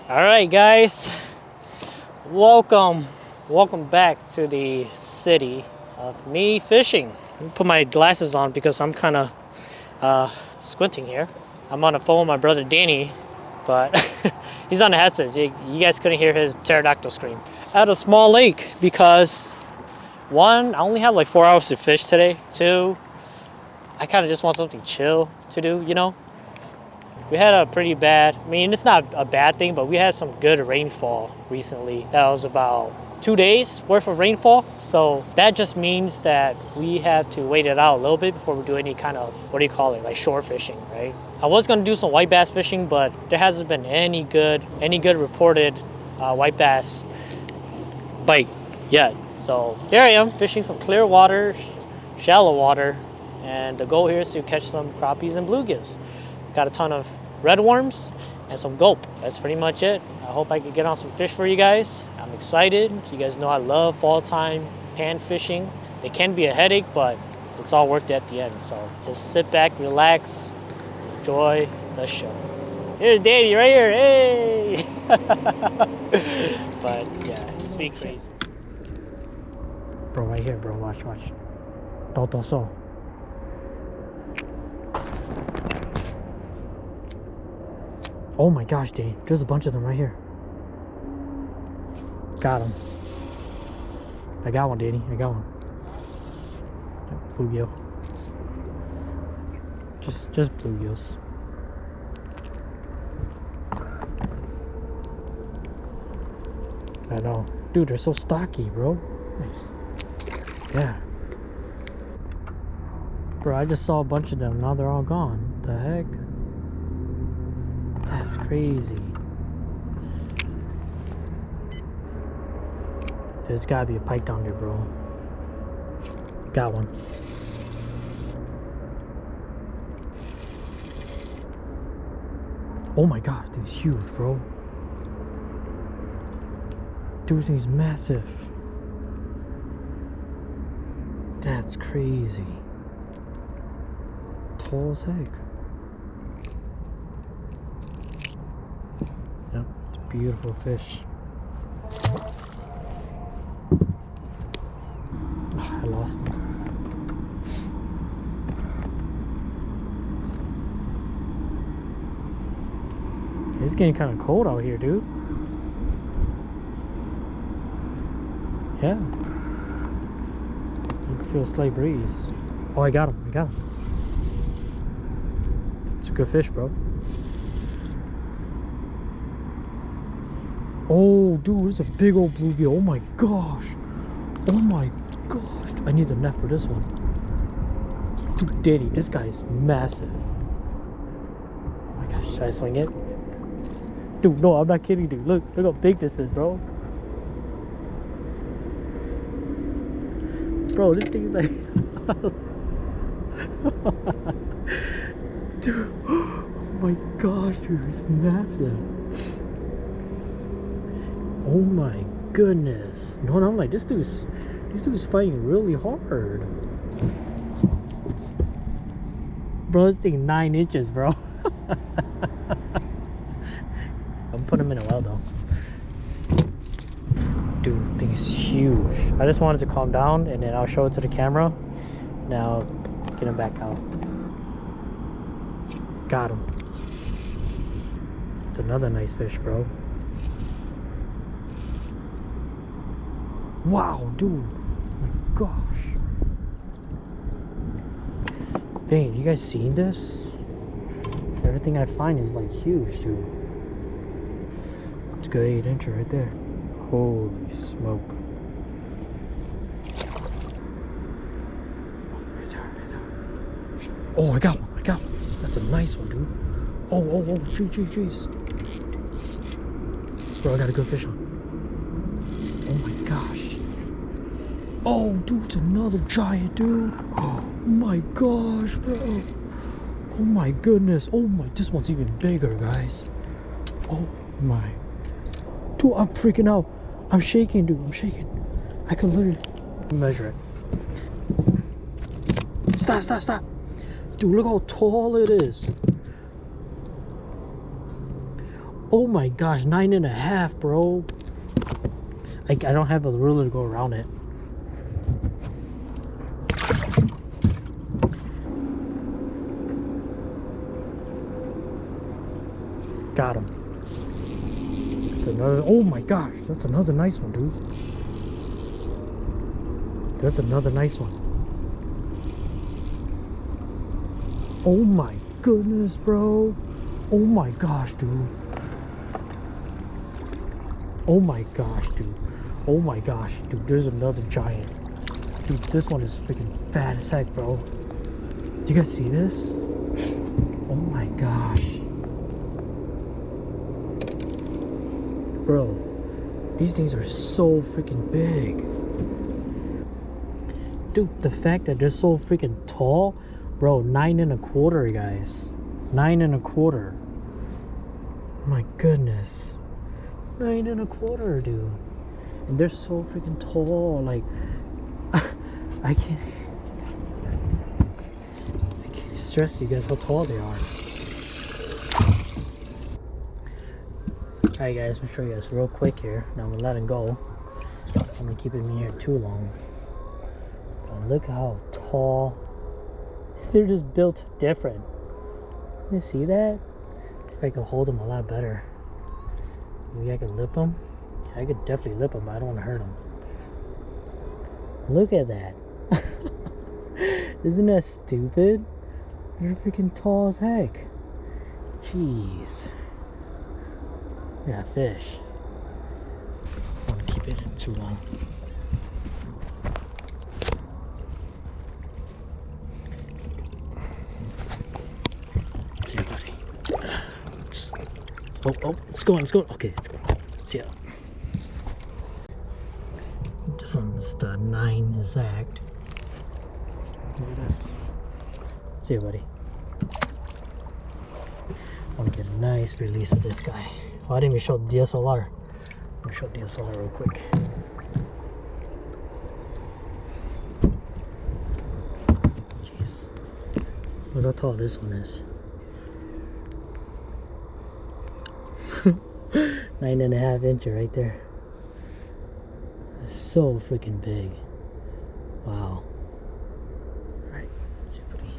All right, guys, welcome back to the city of me fishing. Let me put my glasses on because I'm kind of squinting here. I'm on the phone with my brother Danny, but he's on the headset. You guys couldn't hear his pterodactyl scream. At a small lake because one, I only have like 4 hours to fish today. Two, I kind of just want something chill to do, you know? We had a pretty bad, I mean, it's not a bad thing, but we had some good rainfall recently. That was about 2 days worth of rainfall. So that just means that we have to wait it out a little bit before we do any kind of, what do you call it, like shore fishing, right? I was gonna do some white bass fishing, but there hasn't been any good reported white bass bite yet. So here I am fishing some clear water, shallow water, and the goal here is to catch some crappies and bluegills. Got a ton of red worms and some gulp. That's pretty much it. I hope I can get on some fish for you guys. I'm excited. You guys know I love fall time pan fishing. They can be a headache, but it's all worth it at the end. So just sit back, relax, enjoy the show. Here's Danny right here. Hey! But yeah, it's been crazy. Bro, right here, bro. Watch. Toto. Oh my gosh, Danny. There's a bunch of them right here. Got him. I got one, Danny. I got one. Bluegill. Just bluegills. I know. Dude, they're so stocky, bro. Nice. Yeah. Bro, I just saw a bunch of them. Now they're all gone. The heck? That's crazy. There's gotta be a pike down there, bro. Got one. Oh my god, this thing's huge, bro. Dude, this thing's massive. That's crazy. Tall as heck. Yep, it's a beautiful fish. Oh, I lost him. It's getting kind of cold out here, dude. Yeah. You can feel a slight breeze. Oh, I got him. It's a good fish, bro. Oh, dude, it's a big old bluegill. Oh my gosh. I need a net for this one. Dude, Danny, this guy is massive. Oh my gosh, should I swing it? Dude, no, I'm not kidding, dude. Look how big this is, bro. Bro, this thing is like... Dude, oh my gosh, dude, it's massive. Oh my goodness. No, I'm like, this dude's fighting really hard. Bro, this thing 9 inches, bro. I'm putting him in a well though. Dude, thing is huge. I just wanted to calm down and then I'll show it to the camera. Now get him back out. Got him. It's another nice fish, bro. Wow, dude. Oh my gosh. Dang, you guys seen this? Everything I find is like huge, dude. It's a good 8-incher right there. Holy smoke. Right there. Oh, I got one. That's a nice one, dude. Oh, jeez. Bro, I got a good fish on. Oh my gosh. Oh, dude, it's another giant, dude. Oh my gosh, bro. Oh my goodness. Oh my, this one's even bigger, guys. Oh my. Dude, I'm freaking out. I'm shaking, dude. I can literally measure it. Stop. Dude, look how tall it is. Oh my gosh, 9.5, bro. I don't have a ruler to go around it. Got him. That's another. Oh my gosh, that's another nice one, dude. That's another nice one. Oh my goodness, bro. Oh my gosh, dude. Oh my gosh, dude. Oh my gosh, dude. There's another giant. Dude, this one is freaking fat as heck, bro. Do you guys see this? Oh my gosh. Bro, these things are so freaking big. Dude, the fact that they're so freaking tall, bro, 9.25, guys. 9.25. My goodness. 9.25, dude. And they're so freaking tall. Like, I can't stress you guys how tall they are. Alright guys, I'm gonna show you guys real quick here. Now I'm gonna let him go. I'm gonna keep him in here too long. But look how tall. They're just built different. You see that? See if I can hold them a lot better. Maybe I could lip them. I could definitely lip them, but I don't want to hurt them. Look at that. Isn't that stupid? They're freaking tall as heck. Jeez. Yeah, fish. I don't want to keep it in too long. Let's see, buddy. Oh, it's going. Okay, it's going. See ya. This one's the 9 exact. Look at this. See ya, buddy. I want to get a nice release of this guy. Oh, I didn't even show the DSLR. I'm going to show the DSLR real quick. Jeez. Look how tall this one is. 9.5 inch right there. It's so freaking big. Wow. Alright, let's see, buddy.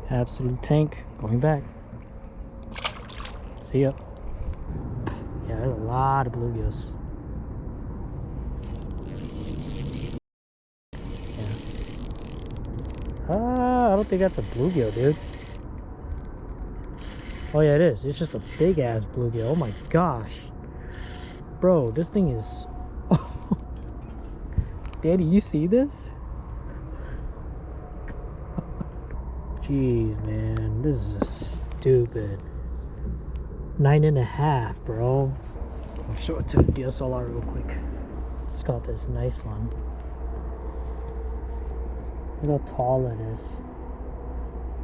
Absolute tank going back. See ya. Yeah, there's a lot of bluegills. Yeah. I don't think that's a bluegill, dude. Oh yeah, it is. It's just a big ass bluegill. Oh my gosh. Bro, this thing is... Daddy, you see this? Jeez, man. This is just stupid. 9.5, bro. I'll show it to the DSLR real quick. It's got this nice one. Look how tall it is.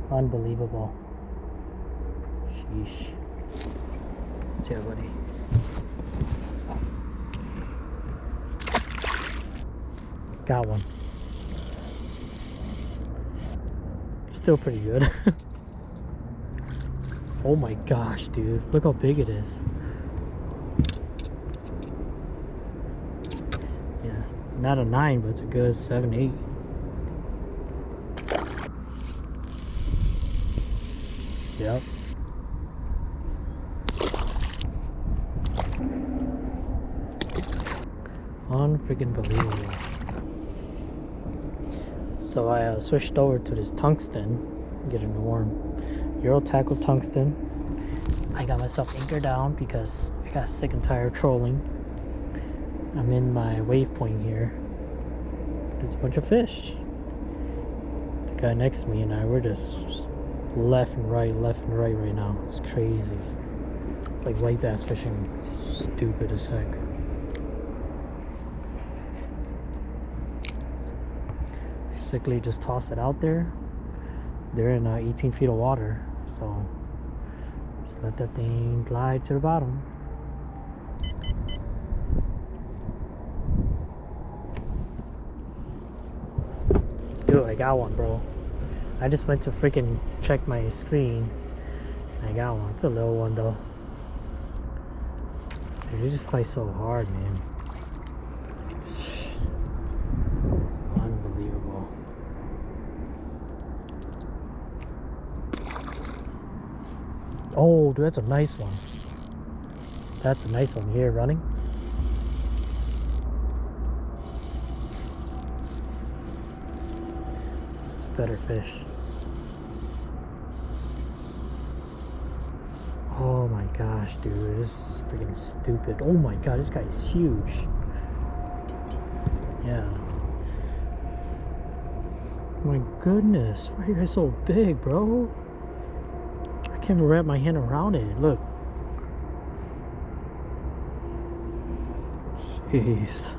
Unbelievable. Sheesh. See ya, buddy. Got one. Still pretty good. Oh my gosh, dude. Look how big it is. Yeah, not a 9, but it's a good 7, 8. Yep. Unfreaking believable. So I switched over to this tungsten. Get a new worm. Euro tackle tungsten. I got myself anchored down because I got sick and tired of trolling. I'm in my waypoint here. There's a bunch of fish. The guy next to me and I, we're just left and right right now. It's crazy. It's like white bass fishing. Stupid as heck. Basically just toss it out there. They're in 18 feet of water, so just let that thing glide to the bottom. Dude, I got one, bro. I just went to freaking check my screen. I got one. It's a little one though. Dude, they just fight so hard, man. Unbelievable. Oh, dude, that's a nice one. That's a nice one here running. It's better fish. Oh my gosh, dude, this is freaking stupid. Oh my god, this guy is huge. Yeah. My goodness, why are you guys so big, bro? I can't even wrap my hand around it. Look. Jeez.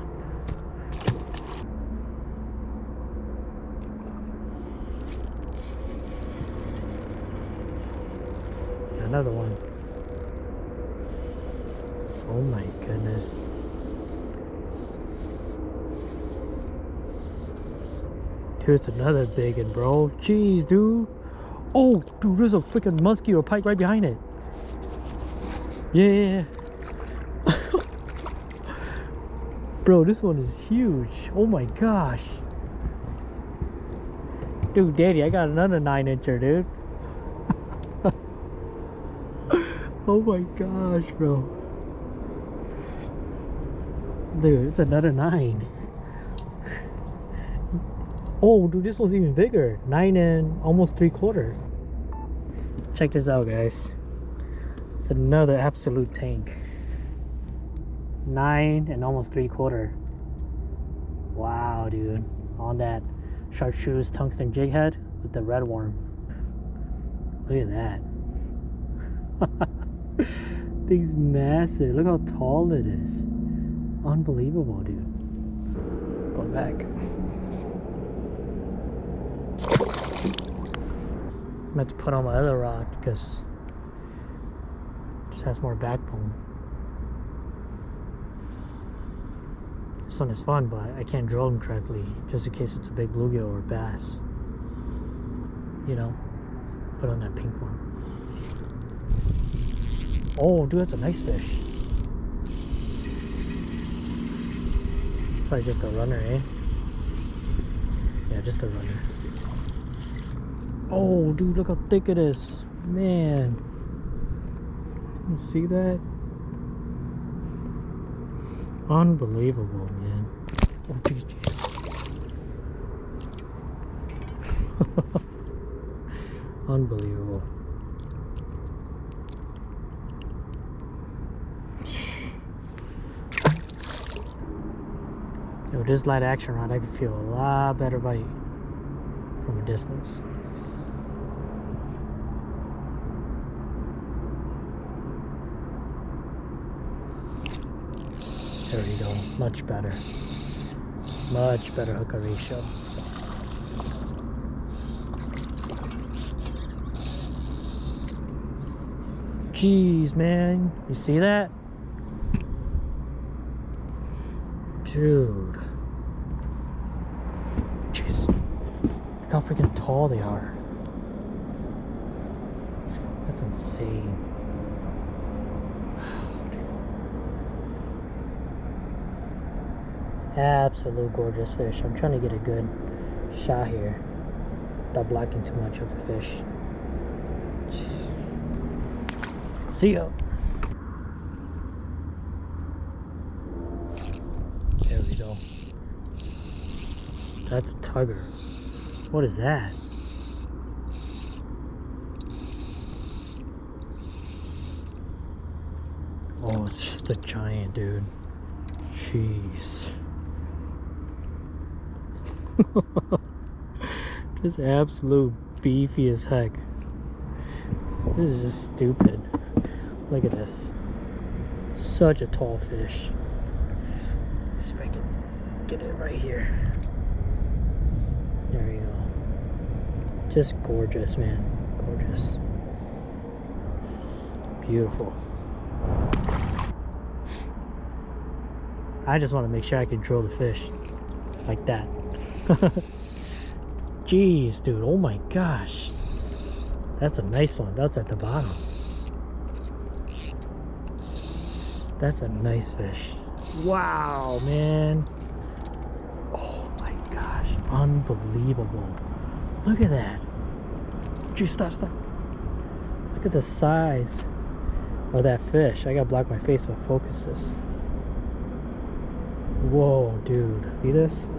Another one. Oh my goodness. Dude, it's another big one, bro. Jeez, dude. Oh, dude, there's a freaking muskie or pike right behind it. Yeah. Bro, this one is huge. Oh my gosh. Dude, Daddy, I got another 9-incher, dude. Oh my gosh, bro. Dude, it's another 9. Oh, dude, this one's even bigger. 9 and almost 3/4. Check this out, guys. It's another absolute tank. 9 and almost 3/4. Wow, dude. On that chartreuse tungsten jig head with the red worm. Look at that. Thing's massive. Look how tall it is. Unbelievable, dude. Going back. I'm about to put on my other rod because it just has more backbone. This one is fun, but I can't drill them correctly just in case it's a big bluegill or bass. You know, put on that pink one. Oh, dude, that's a nice fish. Probably just a runner, eh? Yeah, just a runner. Oh, dude, look how thick it is. Man. You see that? Unbelievable, man. Oh, jeez, jeez. Unbelievable. Yo, this light action rod, I can feel a lot better bite from a distance. There you go, much better. Much better hooker ratio. Jeez, man, you see that? Dude. Jeez. Look how freaking tall they are. That's insane. Absolute gorgeous fish. I'm trying to get a good shot here without blocking too much of the fish. Jeez. See ya. There we go. That's a tugger. What is that? Oh, it's just a giant, dude. Jeez. Just absolute beefy as heck. This is just stupid. Look at this. Such a tall fish. See if I can get it right here. There you go. Just gorgeous, man. Gorgeous. Beautiful. I just want to make sure I can drill the fish like that. Jeez, dude. Oh my gosh. That's a nice one. That's at the bottom. That's a nice fish. Wow, man. Oh my gosh, unbelievable. Look at that. Dude, stop. Look at the size of that fish. I gotta block my face with focuses. Whoa, dude. See this?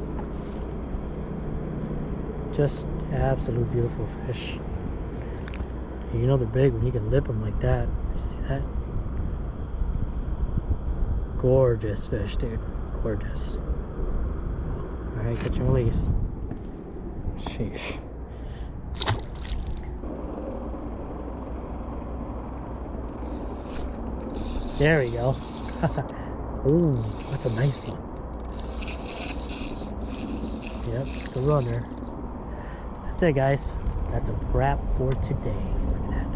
Just absolute beautiful fish. You know they're big when you can lip them like that. You see that? Gorgeous fish, dude. Gorgeous. Alright, catch and release. Sheesh. There we go. Ooh, that's a nice one. Yep, just a runner. That's it, guys. That's a wrap for today. Look at that.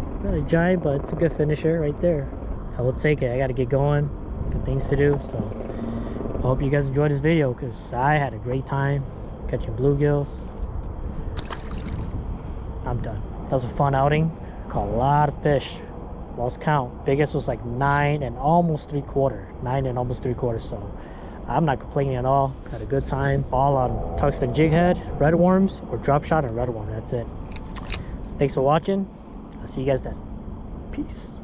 It's not a giant, but it's a good finisher right there. I will take it. I gotta get going. Good things to do. So I hope you guys enjoyed this video, because I had a great time catching bluegills. I'm done. That was a fun outing. Caught a lot of fish. Lost count. Biggest was like 9 and almost 3/4. So I'm not complaining at all. Had a good time. All on tungsten jig head, red worms, or drop shot and red worm. That's it. Thanks for watching. I'll see you guys then. Peace.